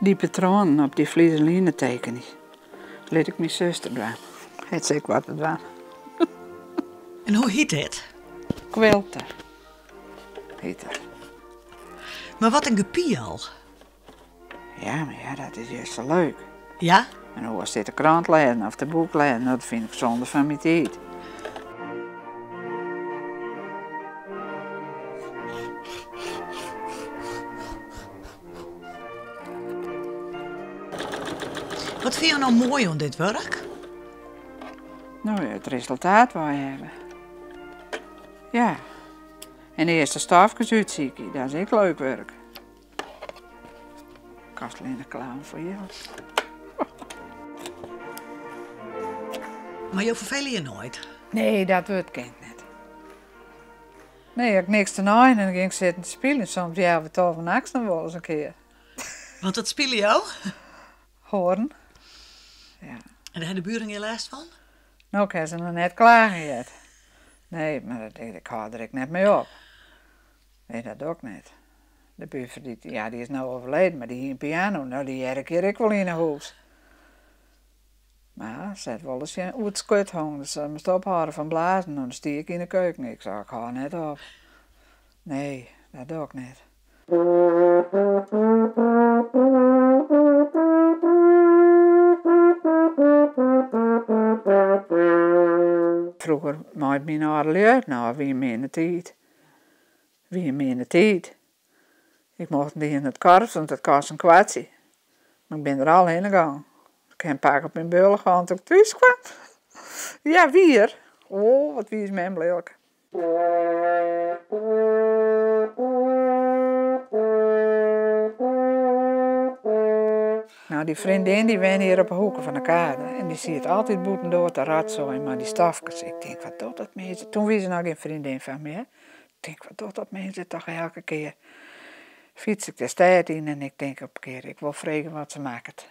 Die patronen op die vliezeline tekening. Liet ik mijn zuster doen. Het zeker wat het was. En hoe heet het? Quilter. Heet het. Maar wat een gepie al. Ja, maar ja, dat is juist zo leuk. Ja? En hoe was dit de krant lezen of de boek lezen? Nou, dat vind ik zonde van mijn tijd. Wat vind je nou mooi aan dit werk? Nou, het resultaat wou je hebben. Ja. En de eerste stafjes uitzieken, dat is ook leuk werk. Kost alleen een clown voor jou. Maar je verveel je nooit. Nee, dat wordt kind niet. Nee, ik had niks te naaien en dan ging ik zitten te spelen. Soms ja, we toch van nachts nog wel eens een keer. Want dat spelen jou? Horen. Ja. En daar hebben de buren je last van? Nou, ik heb ze nog net klaargezet. Nee, maar ik hou er net mee op. Nee, dat ook niet. De buurvrouw, die is nou overleden, maar die hier een piano, nou die heb ik wel in een huis. Maar ze had wel eens hoe het skut hangen, dus ze moest ophouden van blazen. Dan stier ik in de keuken. Ik zei, ik hou net op. Nee, dat doe ik niet. Vroeger maakte mijn haar uit, nou wie meer in de tijd. Wie meer in de tijd. Ik mocht niet in het korps, want dat kost een kwartje. Maar ik ben er al heen gegaan. Ik heb een pak op mijn beulen gehad toen ik thuis kwam. Ja, weer. Oh, wat wie is mijn lelijk. Nou, die vriendin die woont hier op de hoeken van de kade. En die ziet altijd boeten door te ratzooien, maar die stafkes. Ik denk, wat doet dat mensen? Toen was ze nog geen vriendin van me. Hè? Ik denk, wat doet dat mensen toch elke keer? Fiets ik de stad in en ik denk op een keer, ik wil vragen wat ze maakt.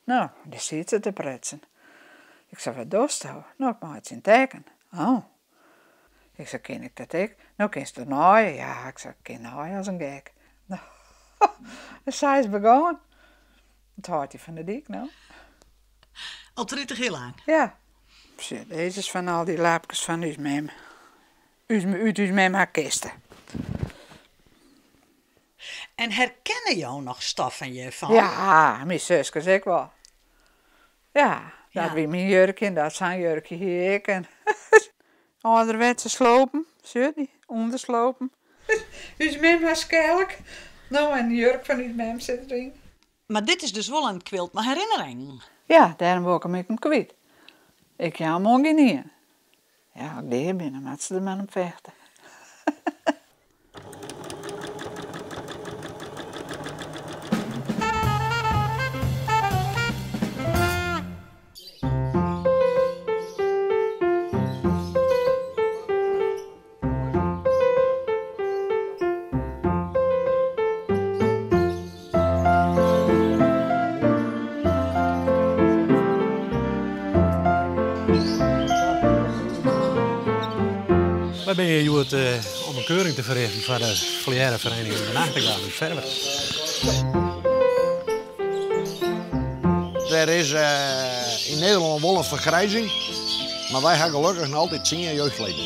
Nou, die ziet ze te pretsen. Ik zei, wat doe je nou? Nou, ik mag het zien teken. Oh. Ik zei, ken ik dat ik? Nou, ken je het naaien? Ja, ik zei, ik ken naaien als een gek. Nou, dan zei ze begonnen. Het houdt hij van de dik, nou. Al 30 jaar lang? Ja. Zie, deze is van al die laapjes van uw mem. Uw mem haar kisten. En herkennen jou nog stof van je van? Ja, mijn zusjes ik wel. Ja, dat Ja. wie mijn jurkje en dat zijn jurkje hier ik. En ouderwetse slopen, zie je die? Onderslopen. Uw mem haar skelk. Nou, en de jurk van uw mem zit erin. Maar dit is dus wel een quilt met herinnering. Ja, daarom wil ik hem kwijt. Ik ga hem morgen niet. Ja, ik deed binnen, maar ze er maar op vechten. Waar ben je het om een keuring te verrichten van de Vlierenvereniging de Nachtegaal in Verwer? Er is in Nederland wel een vergrijzing, maar wij hebben gelukkig nog altijd 10 jaar jeugdleden.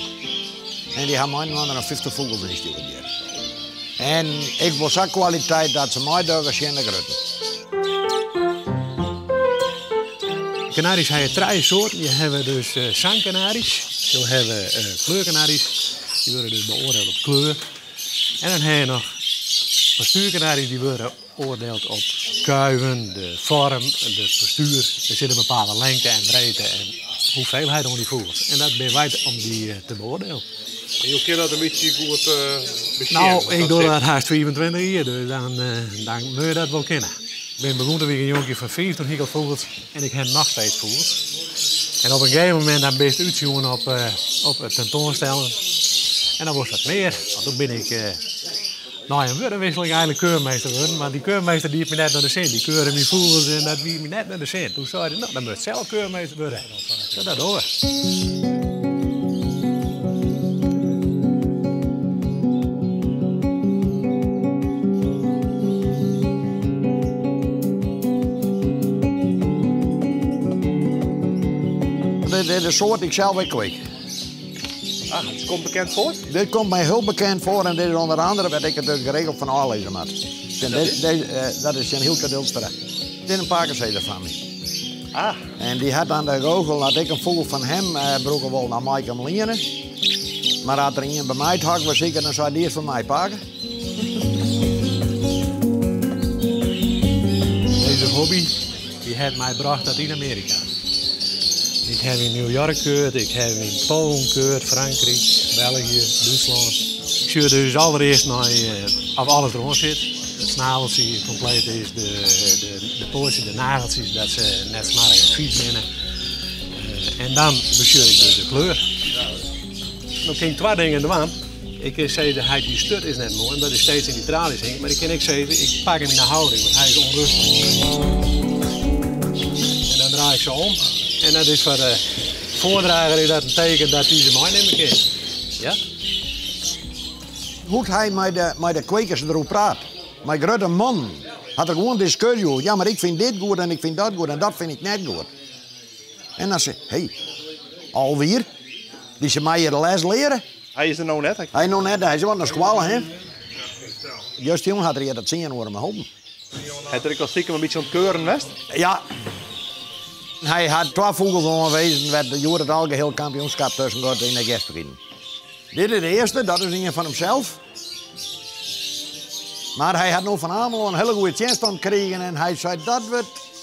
En die hebben een andere 50 vogels ingestuurd. En ik wil zo'n kwaliteit dat ze mij durven zien de grutten. Canaries hebben 3 soorten. Je hebt dus zangkanaries, je hebt kleurkanaries. Die worden dus beoordeeld op kleur. En dan heb je nog postuurkanaries die worden beoordeeld op kuiven, de vorm, de postuur. Er zit een bepaalde lengte en breedte en hoeveelheid van die vogels. En dat ben wij om die te beoordelen. En je kent dat een beetje goed beschrijven? Nou, ik doe dat haast 25 jaar, dus dan moet je dat wel kennen. Ik ben begonnen toen ik een jongetje van 5, toen ik vogels en ik heb nog steeds vogels. En op een gegeven moment dan best uitzien op het tentoonstellen. En dan wordt dat meer. Want toen ben ik nou een woordenwisseling eigenlijk keurmeester worden. Maar die keurmeester die heeft me net naar de zin. Die keuren mijn vogels en dat wie me net naar de zin. Toen zei hij, nou dan moet je zelf keurmeester worden. Zo dat hoor. dit is een soort die ik zelf ook kweek. Ah, het komt bekend voor? Dit komt mij heel bekend voor en dit is onder andere wat ik het dus geregeld van aanlezen moet. Dat is een heel kadulstere. Dit is een paardenzeder van me. Ah. En die had aan de regel dat ik een vogel van hem broeken wil naar mij kan lenen. Maar als er iemand bij mij had, was zeker dan zou hij eerst van mij pakken. Deze hobby die heeft mij gebracht uit in Amerika. Ik heb in New York gehoord, ik heb in Polen gehoord, Frankrijk, België, Duitsland. Ik zie dus allereerst naar of alles erom zit. Het snaveltje compleet is, de pootjes, de nageltjes, dat ze net smarrig en vies binnen. En dan bestuur ik dus de kleur. Dan kan ik twee dingen doen. Ik kan zeggen dat die stut is net mooi, omdat hij steeds in die tralies hangt. Maar ik kan ook zeggen, ik pak hem in de houding, want hij is onrustig. En dan draai ik ze om. En dat is voor de voordrager is dat een teken dat hij ze meenemen kan. Ja? Hoe hij met de kwekers erop praat. Mijn grote man had er gewoon discussie over. Ja, maar ik vind dit goed en ik vind dat goed en dat vind ik net goed. En dan zei hij, alweer? Die ze mij hier de les leren? Hij is er nou net. Hij nog net, hij is wat naar school, hè? Juist die jongen had er hier dat zingen horen me helpen. Het er al stiekem een beetje ontkeuren west? Ja. Hij had 2 vogels aangewezen met de Jure het algeheel kampioenschap tussen God en de Gestvrienden. Dit is de eerste, dat is een van hemzelf. Maar hij had nog van Amel een hele goede tjenstand gekregen en hij zei, dat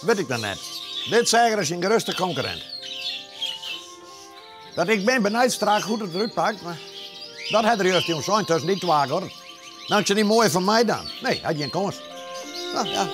weet ik dan net. Dit zeggen is een geruste concurrent. Dat ik ben benieuwd straks goed het eruit pakt, maar dat had er juist jongens zijn tussen die twee hoor. Nou, ik zei niet mooi van mij dan. Nee, had je een kans. Nou, ja.